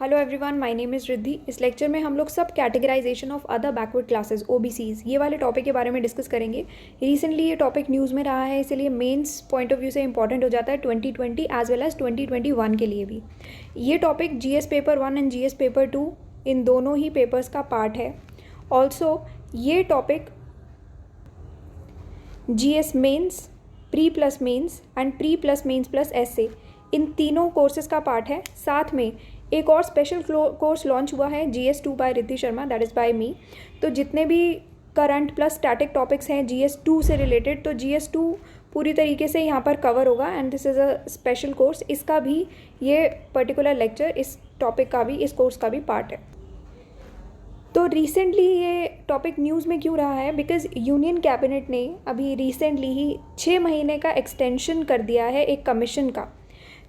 Hello everyone, my name is Riddhi. इस lecture में हम लोग सब categorization of other backward classes OBCs ये वाले टॉपिक के बारे में डिस्कस करेंगे। रिसेंटली ये टॉपिक न्यूज़ में रहा है, इसलिए मेंस पॉइंट ऑफ व्यू से इंपॉर्टेंट हो जाता है 2020 एज वेल एज 2021 के लिए भी। ये topic GS paper 1 and GS paper 2 इन दोनों ही पेपर्स का पार्ट है। ऑल्सो ये topic GS mains, pre plus mains and pre plus mains plus SA इन तीनों कोर्सेज का पार्ट है। साथ में एक और स्पेशल कोर्स लॉन्च हुआ है GS2 by Riddhi Sharma, that is by me. तो जितने भी करंट प्लस स्टैटिक टॉपिक्स हैं GS2 से रिलेटेड, तो GS2 पूरी तरीके से यहाँ पर कवर होगा and this is a special course. इसका भी ये पर्टिकुलर लेक्चर इस टॉपिक का भी, इस कोर्स का भी पार्ट है। तो रिसेंटली ये टॉपिक न्यूज़ में क्यों रहा है? बिकॉज़ यूनियन कैबिनेट ने अभी रिसेंटली ही 6 महीने का एक्सटेंशन कर दिया है एक कमीशन का।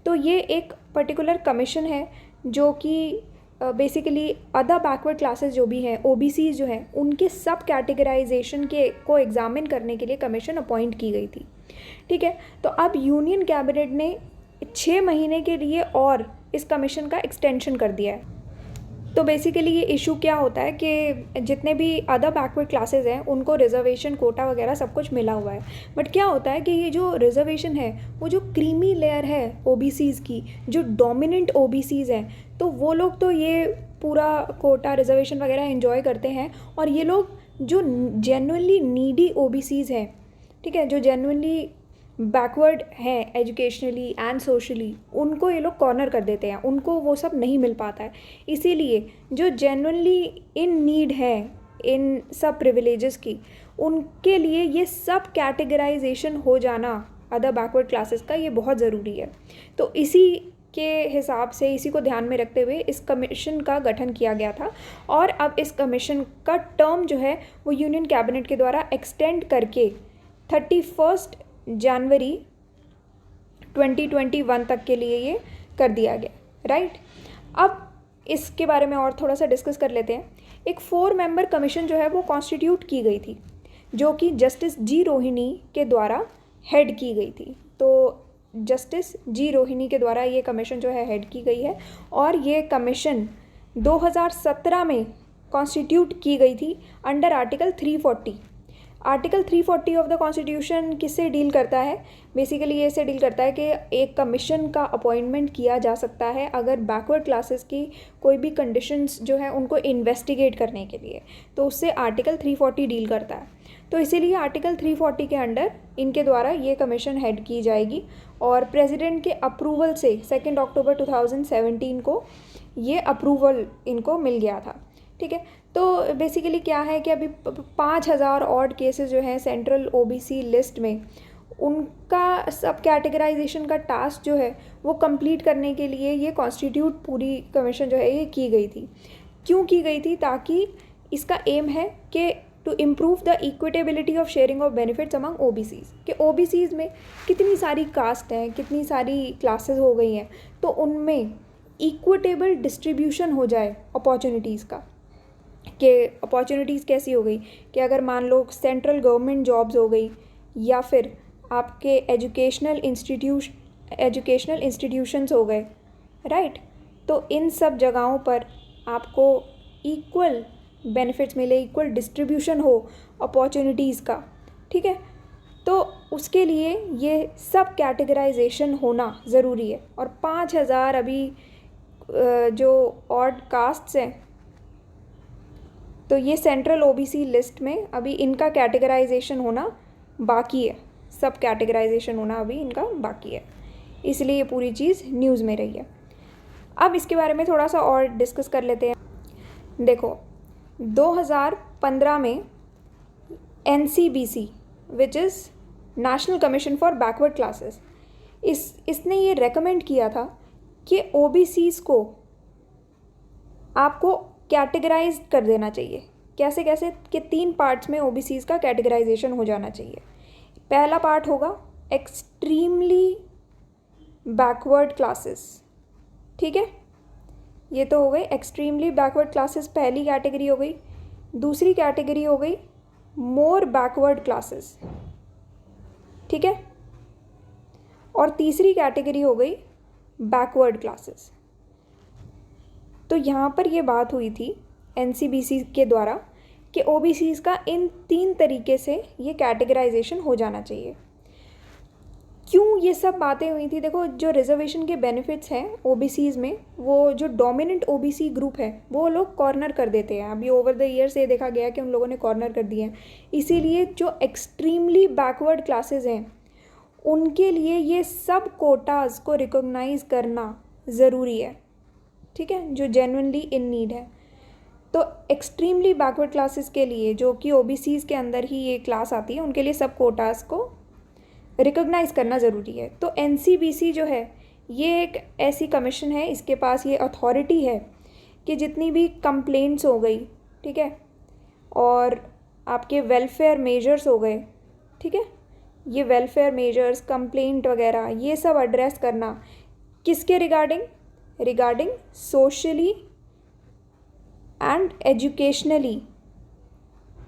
तो ये एक पर्टिकुलर कमीशन है जो कि बेसिकली अदर बैकवर्ड क्लासेस जो भी हैं, ओबीसीज जो हैं, उनके सब कैटेगराइजेशन के को एग्जामिन करने के लिए कमीशन अपॉइंट की गई थी। ठीक है, तो अब यूनियन कैबिनेट ने 6 महीने के लिए और इस कमीशन का एक्सटेंशन कर दिया है। तो बेसिकली ये इशू क्या होता है कि जितने भी अदर बैकवर्ड क्लासेस हैं उनको रिजर्वेशन, कोटा वगैरह सब कुछ मिला हुआ है। बट क्या होता है कि ये जो रिजर्वेशन है, वो जो क्रीमी लेयर है ओबीसीज़ की, जो डोमिनेंट ओबीसीज़ हैं, तो वो लोग तो ये पूरा कोटा रिजर्वेशन वगैरह एंजॉय करते हैं। और ये लोग जो जेन्युइनली नीडी ओबीसीज़ हैं, ठीक है, जो जेन्युइनली बैकवर्ड हैं एजुकेशनली एंड सोशली, उनको ये लोग कॉर्नर कर देते हैं, उनको वो सब नहीं मिल पाता है। इसीलिए जो जेन्युइनली इन नीड है इन सब प्रिविलेजेस की, उनके लिए ये सब कैटेगराइजेशन हो जाना अदर बैकवर्ड क्लासेस का, ये बहुत ज़रूरी है। तो इसी के हिसाब से, इसी को ध्यान में रखते हुए इस कमीशन का गठन किया गया था। और अब इस कमीशन का टर्म जो है वो यूनियन कैबिनेट के द्वारा एक्सटेंड करके 31 जनवरी 2021 तक के लिए ये कर दिया गया, राइट। अब इसके बारे में और थोड़ा सा डिस्कस कर लेते हैं। एक 4 मेंबर कमीशन जो है वो कॉन्स्टिट्यूट की गई थी, जो कि जस्टिस जी रोहिणी के द्वारा हेड की गई थी। तो जस्टिस जी रोहिणी के द्वारा ये कमीशन जो है हेड की गई है। और ये कमीशन 2017 में कॉन्स्टिट्यूट की गई थी under article 340। Article 340 of the constitution किससे डील करता है? बेसिकली ये से डील करता है कि एक कमीशन का अपॉइंटमेंट किया जा सकता है अगर बैकवर्ड क्लासेस की कोई भी कंडीशंस जो है उनको इन्वेस्टिगेट करने के लिए, तो उससे आर्टिकल 340 डील करता है। तो इसीलिए आर्टिकल 340 के अंडर इनके द्वारा ये कमीशन हेड की जाएगी। और प्रेसिडेंट के अप्रूवल से 2 अक्टूबर 2017 को ये अप्रूवल इनको मिल गया था। ठीक है, तो बेसिकली क्या है कि अभी 5000 ऑड केसेस जो हैं सेंट्रल ओबीसी लिस्ट में, उनका सब कैटेगराइजेशन का टास्क जो है वो कंप्लीट करने के लिए ये कॉन्स्टिट्यूट पूरी कमीशन जो है ये की गई थी। क्यों की गई थी? ताकि इसका एम है कि to improve the equitability of sharing of benefits among OBCs, कि ओबीसीज में कितनी सारी कास्ट हैं, कितनी सारी क्लासेस हो गई हैं, तो उनमें इक्विटेबल डिस्ट्रीब्यूशन हो जाए अपॉर्चुनिटीज़ का। कि अपॉर्चुनिटीज़ कैसी हो गई कि अगर मान लो सेंट्रल गवर्नमेंट जॉब्स हो गई, या फिर आपके एजुकेशनल इंस्टीट्यूशंस हो गए, राइट, तो इन सब जगहों पर आपको इक्वल बेनिफिट्स मिले, इक्वल डिस्ट्रीब्यूशन हो अपॉर्चुनिटीज़ का। ठीक है, तो उसके लिए ये सब कैटेगराइजेशन होना ज़रूरी है। और 5000 अभी जो ऑड कास्ट्स हैं, तो ये सेंट्रल ओबीसी लिस्ट में अभी इनका कैटेगराइजेशन होना बाकी है, सब कैटेगराइजेशन होना अभी इनका बाकी है, इसलिए ये पूरी चीज़ न्यूज़ में रही है। अब इसके बारे में थोड़ा सा और डिस्कस कर लेते हैं। देखो, 2015 में NCBC which is national commission for backward classes, इसने ये रेकमेंड किया था कि ओबीसीज़ को आपको कैटेगराइज कर देना चाहिए। कैसे कैसे कि 3 पार्ट्स में ओबीसीज़ का कैटेगराइजेशन हो जाना चाहिए। पहला पार्ट होगा एक्सट्रीमली बैकवर्ड क्लासेस। ठीक है, ये तो हो गई एक्सट्रीमली बैकवर्ड क्लासेस, पहली कैटेगरी हो गई। दूसरी कैटेगरी हो गई मोर बैकवर्ड क्लासेस। ठीक है, और तीसरी कैटेगरी हो गई बैकवर्ड क्लासेस। तो यहाँ पर ये बात हुई थी NCBC के द्वारा कि OBCs का इन 3 तरीके से ये कैटेगराइजेशन हो जाना चाहिए। क्यों ये सब बातें हुई थी? देखो, जो रिजर्वेशन के बेनिफिट्स हैं OBCs में, वो जो डोमिनेंट OBC ग्रुप है वो लोग कॉर्नर कर देते हैं। अभी ओवर द ईयर्स ये देखा गया कि उन लोगों ने कॉर्नर कर दिए हैं। इसीलिए जो एक्सट्रीमली बैकवर्ड क्लासेस हैं उनके लिए ये सब कोटाज को रिकॉग्नाइज करना ज़रूरी है, ठीक है, जो जेन्युइनली इन नीड है। तो एक्सट्रीमली बैकवर्ड क्लासेस के लिए, जो कि OBCs के अंदर ही ये क्लास आती है, उनके लिए सब कोटास को रिकॉग्नाइज करना ज़रूरी है। तो NCBC जो है ये एक ऐसी कमीशन है, इसके पास ये अथॉरिटी है कि जितनी भी कंप्लेंट्स हो गई, ठीक है, और आपके वेलफेयर मेजर्स हो गए, ठीक है, ये वेलफेयर मेजर्स, कंप्लेंट वगैरह, ये सब एड्रेस करना किसके regarding socially and educationally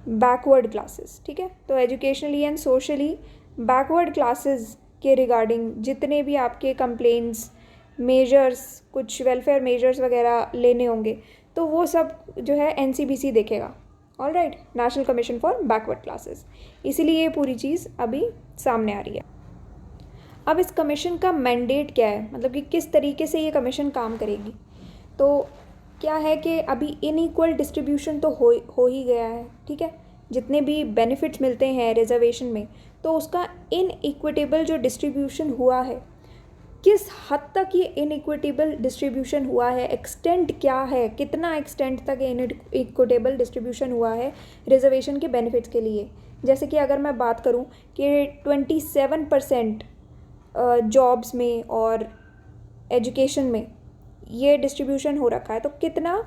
backward classes, ठीक है। तो educationally and socially backward classes के रिगार्डिंग जितने भी आपके कंप्लेंट्स, मेजर्स, कुछ वेलफेयर मेजर्स वगैरह लेने होंगे, तो वो सब जो है NCBC देखेगा। All right, national commission for backward classes. इसीलिए ये पूरी चीज़ अभी सामने आ रही है। अब इस कमीशन का मैंडेट क्या है, मतलब कि किस तरीके से ये कमीशन काम करेगी? तो क्या है कि अभी इनइक्वल डिस्ट्रीब्यूशन तो हो ही गया है, ठीक है। जितने भी बेनिफिट्स मिलते हैं रिजर्वेशन में, तो उसका इनइक्विटेबल जो डिस्ट्रीब्यूशन हुआ है, किस हद तक ये इनइक्विटेबल डिस्ट्रीब्यूशन हुआ है, एक्सटेंट क्या है, कितना एक्सटेंट तक इनइक्विटेबल डिस्ट्रीब्यूशन हुआ है रिजर्वेशन के बेनिफिट्स के लिए। जैसे कि अगर मैं बात करूं कि 27% जॉब्स में और एजुकेशन में ये डिस्ट्रीब्यूशन हो रखा है, तो कितना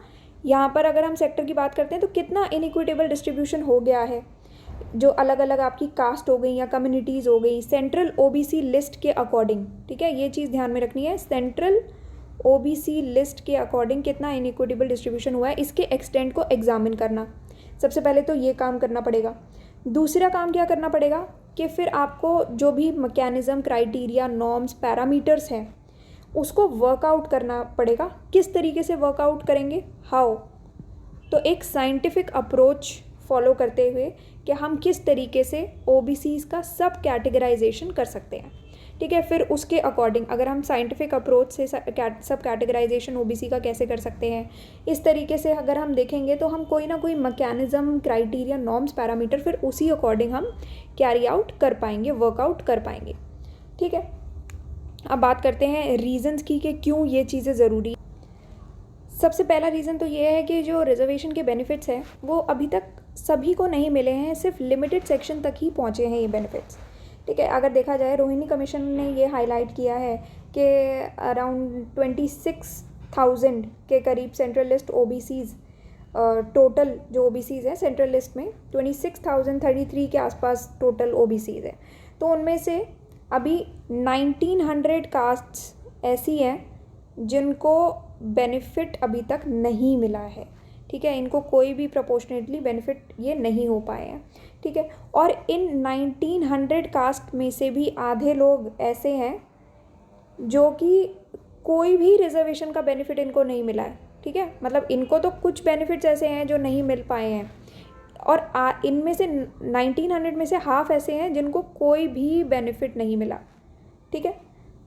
यहाँ पर अगर हम सेक्टर की बात करते हैं तो कितना इनइक्विटेबल डिस्ट्रीब्यूशन हो गया है, जो अलग अलग आपकी कास्ट हो गई या कम्युनिटीज़ हो गई सेंट्रल OBC लिस्ट के अकॉर्डिंग, ठीक है, ये चीज़ ध्यान में रखनी है। सेंट्रल OBC लिस्ट के अकॉर्डिंग कितना इनइक्विटेबल डिस्ट्रीब्यूशन हुआ है, इसके एक्सटेंट को एग्जामिन करना, सबसे पहले तो ये काम करना पड़ेगा। दूसरा काम क्या करना पड़ेगा कि फिर आपको जो भी मैकेनिज़्म, क्राइटेरिया, नॉर्म्स, पैरामीटर्स हैं, उसको वर्कआउट करना पड़ेगा। किस तरीके से वर्कआउट करेंगे? हाउ? तो एक साइंटिफिक अप्रोच फॉलो करते हुए कि हम किस तरीके से OBCs का सब कैटेगराइजेशन कर सकते हैं, ठीक है। फिर उसके अकॉर्डिंग अगर हम साइंटिफिक अप्रोच से सब कैटेगराइजेशन OBC का कैसे कर सकते हैं, इस तरीके से अगर हम देखेंगे तो हम कोई ना कोई मैकेनिज़्म, क्राइटेरिया, नॉर्म्स, पैरामीटर फिर उसी अकॉर्डिंग हम कैरी आउट कर पाएंगे, वर्कआउट कर पाएंगे, ठीक है। अब बात करते हैं रीज़न्स की कि क्यों ये चीज़ें ज़रूरी। सबसे पहला रीज़न तो ये है कि जो रिजर्वेशन के बेनिफिट्स हैं वो अभी तक सभी को नहीं मिले हैं, सिर्फ लिमिटेड सेक्शन तक ही पहुँचे हैं ये बेनिफिट्स, ठीक है। अगर देखा जाए, रोहिणी कमीशन ने ये हाईलाइट किया है कि अराउंड 26,000 के करीब सेंट्रल लिस्ट OBCs, टोटल जो OBCs हैं सेंट्रल लिस्ट में 26,033 के आसपास टोटल OBCs हैं। तो उनमें से अभी 1900 कास्ट्स ऐसी हैं जिनको बेनिफिट अभी तक नहीं मिला है, ठीक है, इनको कोई भी प्रोपोर्शनेटली बेनिफिट ये नहीं हो पाए हैं, ठीक है। और इन 1900 कास्ट में से भी आधे लोग ऐसे हैं जो कि कोई भी रिजर्वेशन का बेनिफिट इनको नहीं मिला है, ठीक है। मतलब इनको तो कुछ बेनिफिट्स ऐसे हैं जो नहीं मिल पाए हैं, और इनमें से 1900 में से हाफ ऐसे हैं जिनको कोई भी बेनिफिट नहीं मिला, ठीक है।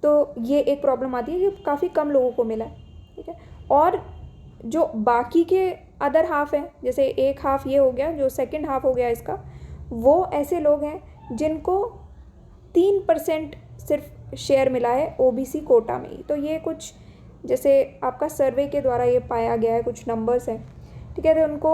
तो ये एक प्रॉब्लम आती है कि काफ़ी कम लोगों को मिला है, ठीक है। और जो बाकी के अदर हाफ हैं, जैसे एक हाफ ये हो गया, जो सेकंड हाफ हो गया इसका, वो ऐसे लोग हैं जिनको 3% सिर्फ शेयर मिला है OBC कोटा में ही। तो ये कुछ जैसे आपका सर्वे के द्वारा ये पाया गया है, कुछ नंबर्स हैं, ठीक है। तो उनको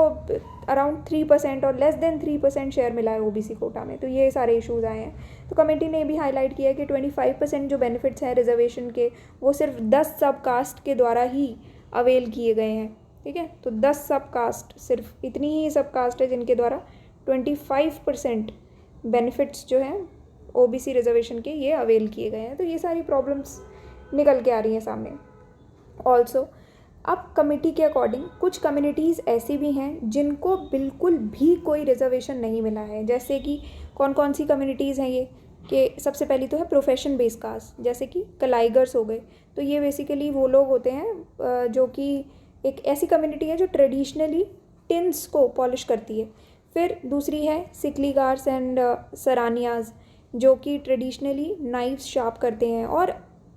अराउंड 3% और लेस देन 3% शेयर मिला है OBC कोटा में। तो ये सारे इश्यूज़ आए हैं। तो कमेटी ने भी हाईलाइट किया है कि 25% जो बेनिफिट्स हैं रिजर्वेशन के, वो सिर्फ 10 सब कास्ट के द्वारा ही अवेल किए गए हैं, ठीक है। तो 10 सब कास्ट, सिर्फ इतनी ही सब कास्ट है जिनके द्वारा 25% बेनिफिट्स जो हैं OBC रिजर्वेशन के ये अवेल किए गए हैं। तो ये सारी प्रॉब्लम्स निकल के आ रही हैं सामने। ऑल्सो अब कमेटी के अकॉर्डिंग कुछ कम्युनिटीज़ ऐसी भी हैं जिनको बिल्कुल भी कोई रिजर्वेशन नहीं मिला है। जैसे कि कौन कौन सी कम्युनिटीज़ हैं ये, कि सबसे पहली तो है प्रोफेशन बेस कास्ट, जैसे कि कलाइगर्स हो गए। तो ये बेसिकली वो लोग होते हैं जो कि एक ऐसी कम्युनिटी है जो ट्रेडिशनली टिन्स को पॉलिश करती है। फिर दूसरी है सिकलीगार्स एंड सरानियाज, जो कि ट्रेडिशनली नाइफ्स शार्प करते हैं, और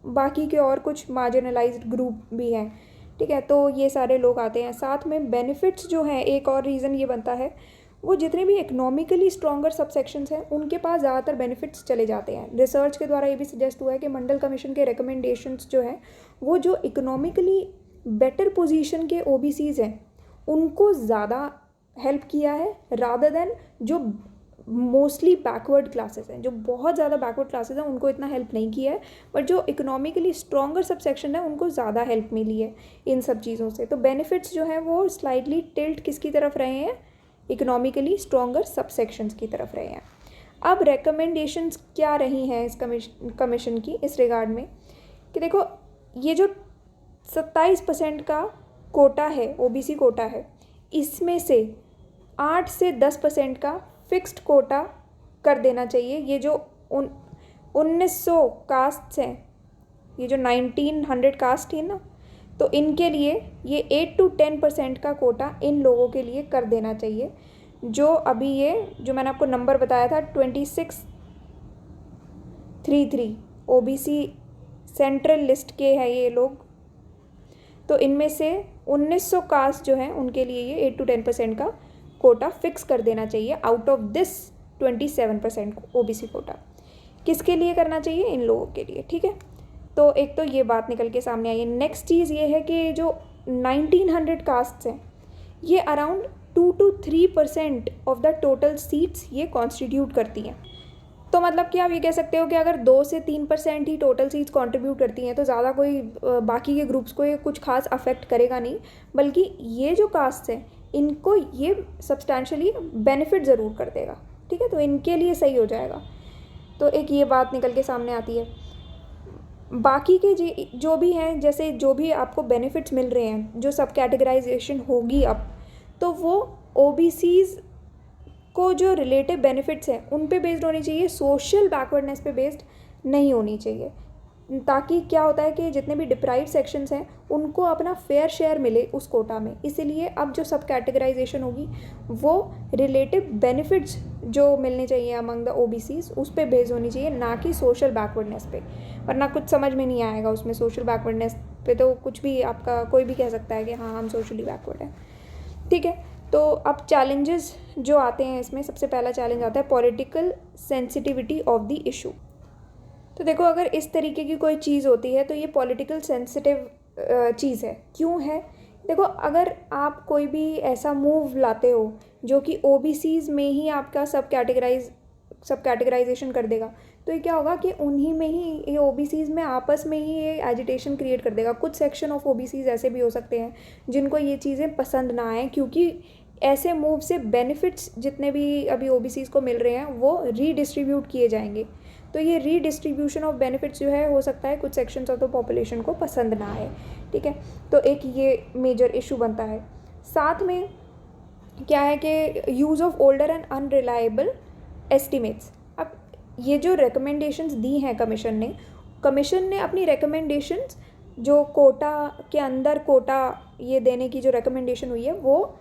बाकी के और कुछ मार्जिनलाइज्ड ग्रुप भी हैं, ठीक है। तो ये सारे लोग आते हैं। साथ में बेनिफिट्स जो हैं, एक और रीज़न ये बनता है, वो जितने भी इकोनॉमिकली स्ट्रॉन्गर सबसेक्शंस हैं उनके पास ज़्यादातर बेनिफिट्स चले जाते हैं। रिसर्च के द्वारा ये भी सजेस्ट हुआ है कि मंडल कमीशन के रिकमेंडेशंस जो हैं वो जो इकोनॉमिकली बेटर पोजीशन के ओबीसीज़ हैं उनको ज़्यादा हेल्प किया है, रादर देन जो मोस्टली बैकवर्ड क्लासेस हैं, जो बहुत ज़्यादा बैकवर्ड क्लासेस हैं उनको इतना हेल्प नहीं किया है, बट जो इकोनॉमिकली स्ट्रॉन्गर सबसेक्शन है उनको ज़्यादा हेल्प मिली है इन सब चीज़ों से। तो बेनिफिट्स जो हैं वो स्लाइटली टिल्ट किसकी तरफ रहे हैं, इकोनॉमिकली स्ट्रॉन्गर सबसेक्शंस की तरफ रहे हैं। अब रिकमेंडेशंस क्या रही हैं इस कमीशन की इस रिगार्ड में, कि देखो ये जो 27% का कोटा है, ओबीसी कोटा है, इसमें से 8 से 10% का फिक्स्ड कोटा कर देना चाहिए। ये जो 1900 कास्ट्स हैं, ये जो 1900 कास्ट थी ना, तो इनके लिए ये 8 to 10% का कोटा इन लोगों के लिए कर देना चाहिए। जो अभी ये जो मैंने आपको नंबर बताया था 2633 ओबीसी सेंट्रल लिस्ट के हैं ये लोग, तो इनमें से 1900 कास्ट जो हैं उनके लिए ये 8 to 10% का कोटा फिक्स कर देना चाहिए out of this 27% OBC Kota. किसके लिए करना चाहिए, इन लोगों के लिए, ठीक है। तो एक तो ये बात निकल के सामने आई है। नेक्स्ट चीज़ ये है कि जो 1900 कास्ट्स हैं ये around 2 to 3% of the total seats ये कॉन्स्टिट्यूट करती हैं। तो मतलब कि आप ये कह सकते हो कि अगर 2 से 3% ही टोटल सीट्स कंट्रीब्यूट करती हैं तो ज़्यादा कोई बाकी के ग्रुप्स को ये कुछ खास अफेक्ट करेगा नहीं, बल्कि ये जो कास्ट हैं इनको ये सब्सटैंशियली बेनिफिट ज़रूर कर देगा, ठीक है। तो इनके लिए सही हो जाएगा। तो एक ये बात निकल के सामने आती है। बाकी के जो भी हैं, जैसे जो भी आपको बेनिफिट्स मिल रहे हैं, जो सब कैटेगराइजेशन होगी अब, तो वो ओबीसीज़ को जो रिलेटिव बेनिफिट्स हैं उन पे बेस्ड होनी चाहिए, सोशल बैकवर्डनेस पे बेस्ड नहीं होनी चाहिए, ताकि क्या होता है कि जितने भी डिप्राइव सेक्शंस हैं उनको अपना फेयर शेयर मिले उस कोटा में। इसीलिए अब जो सब कैटेगराइजेशन होगी वो रिलेटिव बेनिफिट्स जो मिलने चाहिए अमंग द ओबीसीज उस पे बेस्ड होनी चाहिए, ना कि सोशल बैकवर्डनेस पे, वरना कुछ समझ में नहीं आएगा उसमें। सोशल बैकवर्डनेस पे तो कुछ भी आपका कोई भी कह सकता है कि हाँ हम सोशली बैकवर्ड हैं, ठीक है। तो अब चैलेंजेस जो आते हैं इसमें, सबसे पहला चैलेंज आता है political sensitivity of the issue. तो देखो अगर इस तरीके की कोई चीज़ होती है तो ये पॉलिटिकल सेंसिटिव चीज़ है। क्यों है, देखो अगर आप कोई भी ऐसा मूव लाते हो जो कि ओबीसीज़ में ही आपका सब कैटेगराइजेशन कर देगा, तो ये क्या होगा कि उन्हीं में ही ये ओबीसीज़ में आपस में ही ये एजिटेशन क्रिएट कर देगा। कुछ सेक्शन ऑफ ओबीसीज़ ऐसे भी हो सकते हैं जिनको ये चीज़ें पसंद ना आएँ, क्योंकि ऐसे मूव से बेनिफिट्स जितने भी अभी ओबीसीज़ को मिल रहे हैं वो रीडिस्ट्रीब्यूट किए जाएंगे। तो ये रीडिस्ट्रीब्यूशन ऑफ बेनिफिट्स जो है हो सकता है कुछ सेक्शंस ऑफ द पॉपुलेशन को पसंद ना आए, ठीक है। तो एक ये मेजर इशू बनता है। साथ में क्या है कि use of older and unreliable estimates. अब ये जो रिकमेंडेशंस दी हैं कमीशन ने अपनी रिकमेंडेशंस जो कोटा के अंदर कोटा ये देने की जो रिकमेंडेशन हुई है वो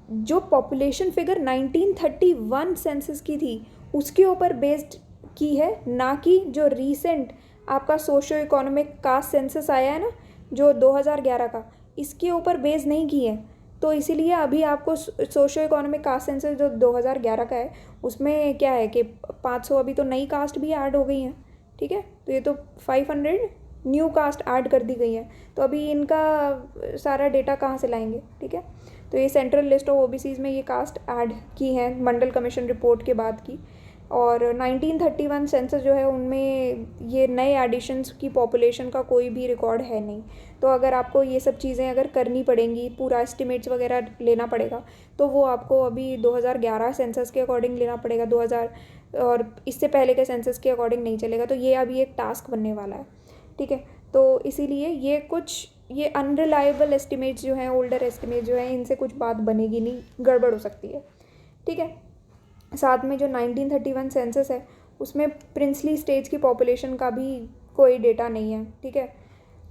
जो पॉपुलेशन फिगर 1931 सेंसस की थी उसके ऊपर बेस्ड की है, ना कि जो रीसेंट आपका सोशियो इकोनॉमिक कास्ट सेंसस आया है ना जो 2011 का, इसके ऊपर बेस नहीं की है। तो इसीलिए अभी आपको सोशियो इकोनॉमिक कास्ट सेंसस जो 2011 का है उसमें क्या है कि 500 अभी तो नई कास्ट भी ऐड हो गई हैं, ठीक है। तो ये तो 500 न्यू कास्ट ऐड कर दी गई है, तो अभी इनका सारा डेटा कहाँ से लाएंगे, ठीक है। तो ये सेंट्रल लिस्ट ऑफ ओबीसीज़ में ये कास्ट ऐड की हैं मंडल कमीशन रिपोर्ट के बाद की। और 1931 सेंसस जो है उनमें ये नए एडिशंस की पॉपुलेशन का कोई भी रिकॉर्ड है नहीं। तो अगर आपको ये सब चीज़ें अगर करनी पड़ेंगी, पूरा एस्टिमेट्स वगैरह लेना पड़ेगा, तो वो आपको अभी 2011 सेंसस के अकॉर्डिंग लेना पड़ेगा, 2000 और इससे पहले के सेंसस के अकॉर्डिंग नहीं चलेगा। तो ये अभी एक टास्क बनने वाला है, ठीक है। तो इसीलिए ये अनरिलायबल एस्टिमेट्स जो हैं, ओल्डर एस्टिमेट जो हैं, इनसे कुछ बात बनेगी नहीं, गड़बड़ हो सकती है, ठीक है। साथ में जो 1931 सेंसस है उसमें प्रिंसली स्टेट्स की पॉपुलेशन का भी कोई डेटा नहीं है, ठीक है।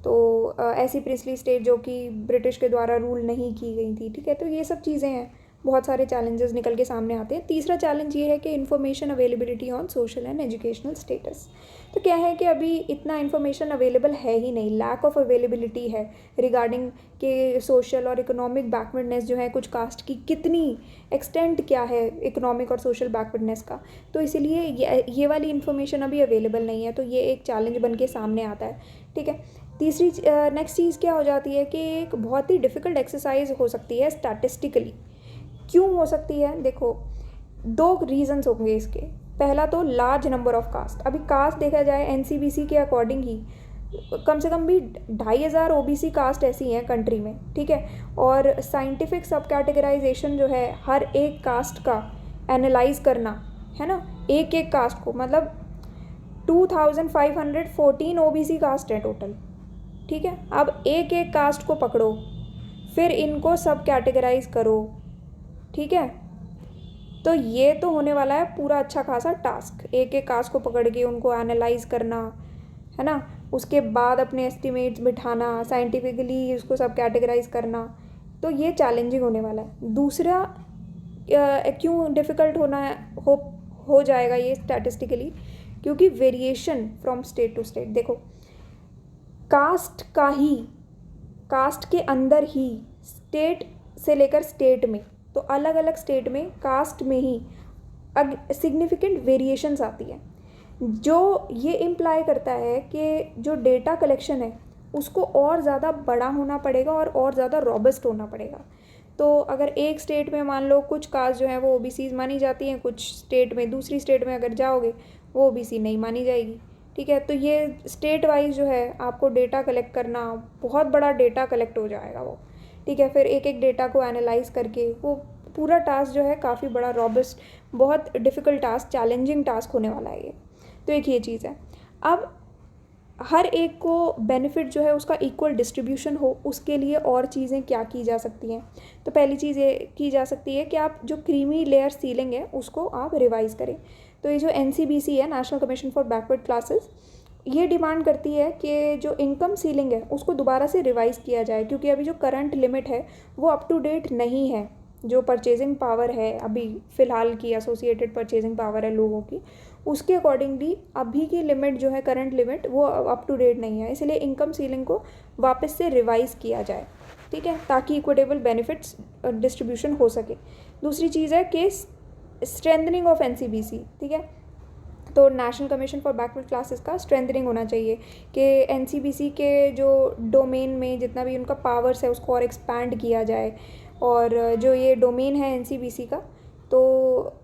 तो ऐसी प्रिंसली स्टेट जो कि ब्रिटिश के द्वारा रूल नहीं की गई थी, ठीक है। तो ये सब चीज़ें हैं, बहुत सारे चैलेंजेस निकल के सामने आते हैं। तीसरा चैलेंज ये है कि information availability on social and educational status. तो क्या है कि अभी इतना इन्फॉर्मेशन अवेलेबल है ही नहीं, लैक ऑफ अवेलेबिलिटी है रिगार्डिंग के सोशल और इकोनॉमिक बैकवर्डनेस जो है कुछ कास्ट की, कितनी एक्सटेंट क्या है इकोनॉमिक और सोशल बैकवर्डनेस का। तो इसीलिए ये वाली इन्फॉर्मेशन अभी अवेलेबल नहीं है, तो ये एक चैलेंज बन के सामने आता है, ठीक है। तीसरी नेक्स्ट चीज़ क्या हो जाती है कि एक बहुत ही डिफ़िकल्ट एक्सरसाइज हो सकती है स्टैटिस्टिकली। क्यों हो सकती है? देखो, दो रीजंस होंगे इसके। पहला तो लार्ज नंबर ऑफ कास्ट। अभी कास्ट देखा जाए एनसीबीसी के अकॉर्डिंग ही कम से कम भी 2500 ओबीसी कास्ट ऐसी हैं कंट्री में, ठीक है। और साइंटिफिक सब कैटेगराइजेशन जो है हर एक कास्ट का एनालाइज करना है ना, एक एक कास्ट को, मतलब 2514 ओबीसी कास्ट है टोटल, ठीक है। अब एक एक कास्ट को पकड़ो, फिर इनको सब कैटेगराइज करो, ठीक है। तो ये तो होने वाला है पूरा अच्छा खासा टास्क, एक एक कास्ट को पकड़ के उनको एनालाइज करना, है ना। उसके बाद अपने एस्टिमेट्स बिठाना, साइंटिफिकली उसको सब कैटेगराइज करना, तो ये चैलेंजिंग होने वाला है। दूसरा क्यों डिफ़िकल्ट हो जाएगा ये स्टैटिस्टिकली, क्योंकि variation from state to state. देखो, कास्ट के अंदर ही स्टेट से लेकर स्टेट में, तो अलग अलग स्टेट में कास्ट में ही सिग्निफिकेंट वेरिएशंस आती है, जो ये इम्प्लाई करता है कि जो डेटा कलेक्शन है उसको और ज़्यादा बड़ा होना पड़ेगा और ज़्यादा रॉबस्ट होना पड़ेगा। तो अगर एक स्टेट में मान लो कुछ कास्ट जो है वो ओबीसीज मानी जाती हैं, कुछ स्टेट में, दूसरी स्टेट में अगर जाओगे वो ओबीसी नहीं मानी जाएगी, ठीक है। तो ये स्टेट वाइज जो है आपको डेटा कलेक्ट करना, बहुत बड़ा डेटा कलेक्ट हो जाएगा वो, ठीक है। फिर एक एक डेटा को एनालाइज करके वो पूरा टास्क जो है काफ़ी बड़ा, रॉबस्ट, बहुत डिफ़िकल्ट टास्क, चैलेंजिंग टास्क होने वाला है ये। तो एक ये चीज़ है। अब हर एक को बेनिफिट जो है उसका इक्वल डिस्ट्रीब्यूशन हो, उसके लिए और चीज़ें क्या की जा सकती हैं। तो पहली चीज़ ये की जा सकती है कि आप जो क्रीमी लेयर सीलिंग है उसको आप रिवाइज़ करें। तो ये जो एनसीबीसी है, national commission for backward classes, ये डिमांड करती है कि जो इनकम सीलिंग है उसको दोबारा से रिवाइज़ किया जाए, क्योंकि अभी जो करंट लिमिट है वो अप टू डेट नहीं है। जो परचेजिंग पावर है अभी फ़िलहाल की, एसोसिएटेड परचेजिंग पावर है लोगों की, उसके अकॉर्डिंगली अभी की लिमिट जो है, करंट लिमिट, वो अप टू डेट नहीं है। इसलिए इनकम सीलिंग को वापस से रिवाइज़ किया जाए, ठीक है, ताकि इक्विटेबल बेनिफिट्स डिस्ट्रीब्यूशन हो सके। दूसरी चीज़ है कि स्ट्रेंथनिंग ऑफ एनसीबीसी, ठीक है। तो national commission for backward classes का स्ट्रेंथनिंग होना चाहिए कि एनसीबीसी के जो डोमेन में जितना भी उनका पावर्स है उसको और एक्सपैंड किया जाए। और जो ये डोमेन है एनसीबीसी का, तो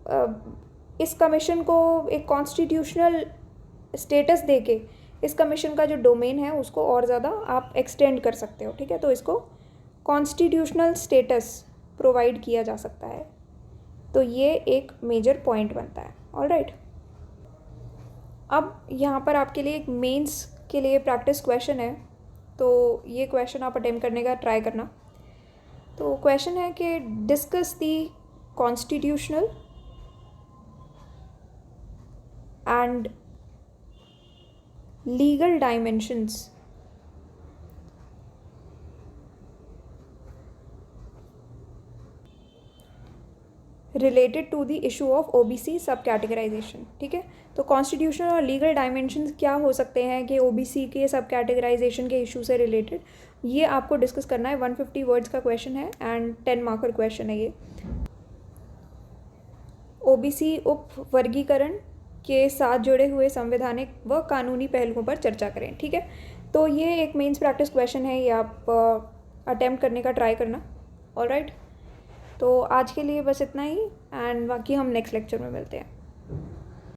इस कमीशन को एक कॉन्स्टिट्यूशनल स्टेटस देके इस कमीशन का जो डोमेन है उसको और ज़्यादा आप एक्सटेंड कर सकते हो, ठीक है। तो इसको कॉन्स्टिट्यूशनल स्टेटस प्रोवाइड किया जा सकता है। तो ये एक मेजर पॉइंट बनता है। ऑलराइट, अब यहाँ पर आपके लिए एक मेंस के लिए प्रैक्टिस क्वेश्चन है, तो ये क्वेश्चन आप अटेम्प्ट करने का ट्राई करना। तो क्वेश्चन है कि discuss the constitutional and legal dimensions related to the issue of OBC sub categorization, ठीक है। तो कॉन्स्टिट्यूशनल और लीगल डायमेंशंस क्या हो सकते हैं कि ओबीसी के सब कैटेगराइजेशन के इशू से रिलेटेड, ये आपको डिस्कस करना है। 150 वर्ड्स का क्वेश्चन है एंड 10 मार्कर क्वेश्चन है ये। ओबीसी उप वर्गीकरण के साथ जुड़े हुए संवैधानिक व कानूनी पहलुओं पर चर्चा करें, ठीक है। तो ये एक मेंस प्रैक्टिस क्वेश्चन है, ये आप अटेम्प्ट करने का ट्राई करना। ऑलराइट, तो आज के लिए बस इतना ही, एंड बाकी हम नेक्स्ट लेक्चर में मिलते हैं।